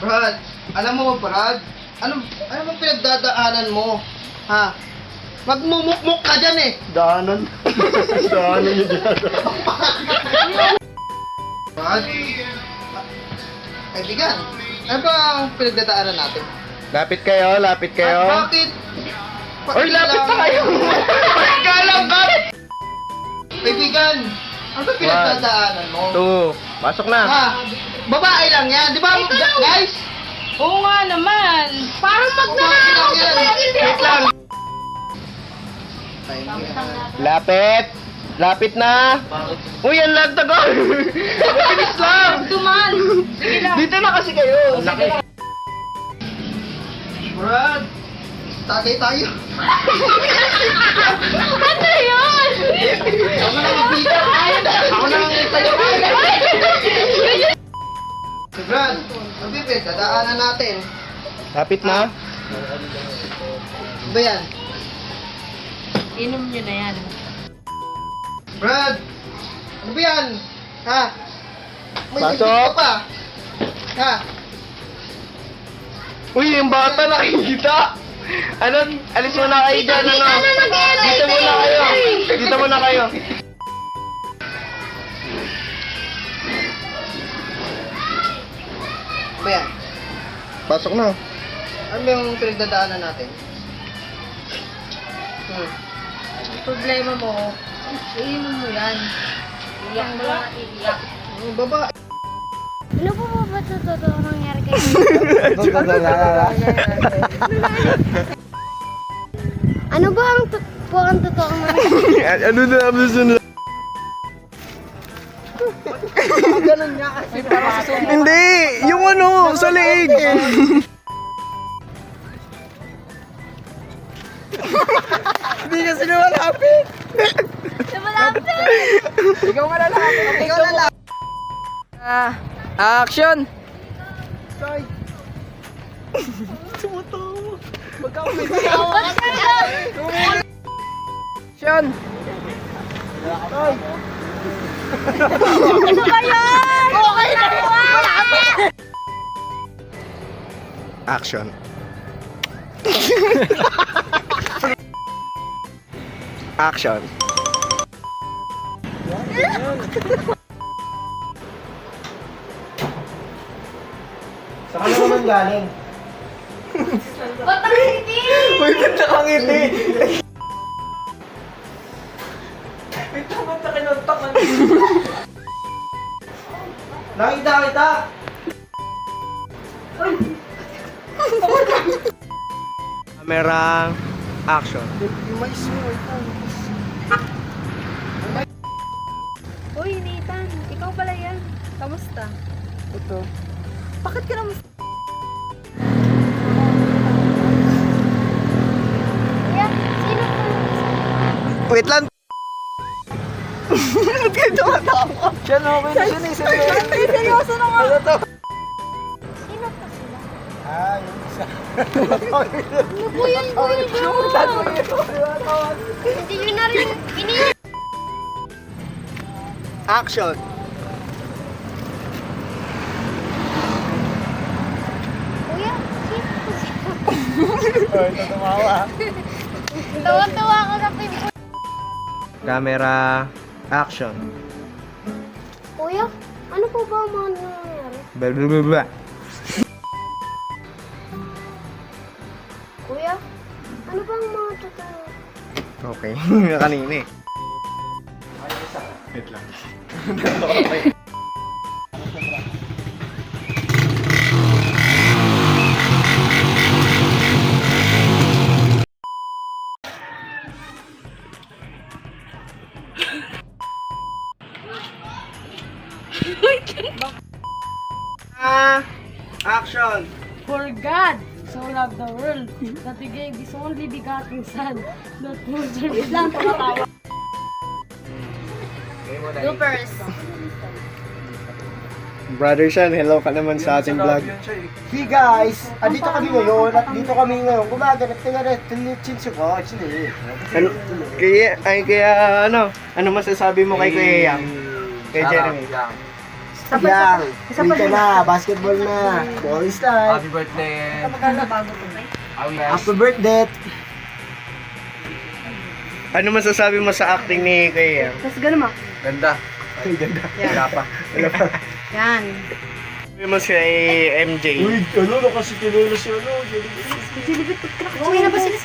Brad, alam mo ba, Brad? Ano mo pinagdadaanan mo? Ha? Magmumukmuk ka dyan eh! Daanan. Daanan niyo dyan. Brad? Kaibigan, ano ba ang pinagdadaanan natin? Lapit kayo, lapit kayo. At bakit? Uy, lapit tayo! Pagkalang ka! Kaibigan, ano ba pinagdadaanan mo? 2. Pasok na. Ha? Babae lang yan, di ba? Guys? Oo nga naman. Parang Babae lang yan. Wait lang. Lapit. Lapit na. Uy, ang lag tagal. Bilis lang. tumal. Sige lang. Dito na kasi kayo. Laki. Brad, tagay tayo. Ano yun? Ako na lang bida. Ako na lang tayo. Si Brad, ang bibig, dadaanan natin. Lapit na. Ano ba yan? Inom nyo na yan. Brad, ano ba yan? Ha? May Pasok. bibig ka pa. Ha? Uy, yung bata nakikita. Ano? Alis mo na kayo dyan, ano? Dito muna kayo. Dito muna kayo. Ano ba yan? Pasok na. Ano ba yung pinagdadaanan natin? Problema mo, iinom mo yan. Iyak mo lang, iiyak. Babae. Ano po ba ito totoo nangyari kayo? Ano ba ang po ang totoo nangyari? Ano na ang sunod? Ganun nga kasi para sa sumo. Hindi! Yung ano, sa leeg! Hindi kasi lumalapit! Lumalapit! Ikaw nga lalapit. Ikaw lalapit. Action! Tumatawa. Ba't kaya? Action! Ano ba yan? Okay na malapit! Action. Action. Saan ka naman galing? Ba't nakiti? Uy, ba't nakangiti? Nakita kita! Camera. Action. Uy, Nathan, ikaw pala yan. Kamusta? Ito. Bakit ka naman? Kuya, sino po? Wait lang. Ba't kayo tumatawa? Siya na, okay na siya na. Seryoso na nga. Ano to? Sino po sila? Ah, yung isa. Ano po yun, kuya? Hindi nyo na rin iniyak. Action. Kuya, sino po sila? Oh, ito tumawa. Tawa-tawa ako sa pinto. Camera. Action. Kuya, ano po ba ang mga nangyayari? Blablabla. Kuya, ano ba ang mga totoo? Okay. Kanina eh. Wait lang. Action! For God so loved the world that He gave His only begotten Son, that whosoever lang tumatawa. Bloopers. Brother Sean, hello ka naman sa ating vlog. Hey guys, andito kami ngayon at dito kami ngayon gumaganap ng Chinsu ko. Ano, kaya ano masasabi mo kay Kuya Yang? Kay Jeremy? Yang, free ka na, basketball na. Ball start. Happy birthday. Happy birthday. Ano masasabi mo sa acting ni Kuya? Tapos ganun mo. Ganda. Ay, ganda. Wala pa. Yan. Sabi mo si MJ. Uy, ano, nakasikinula si ano. Uwi na ba sila?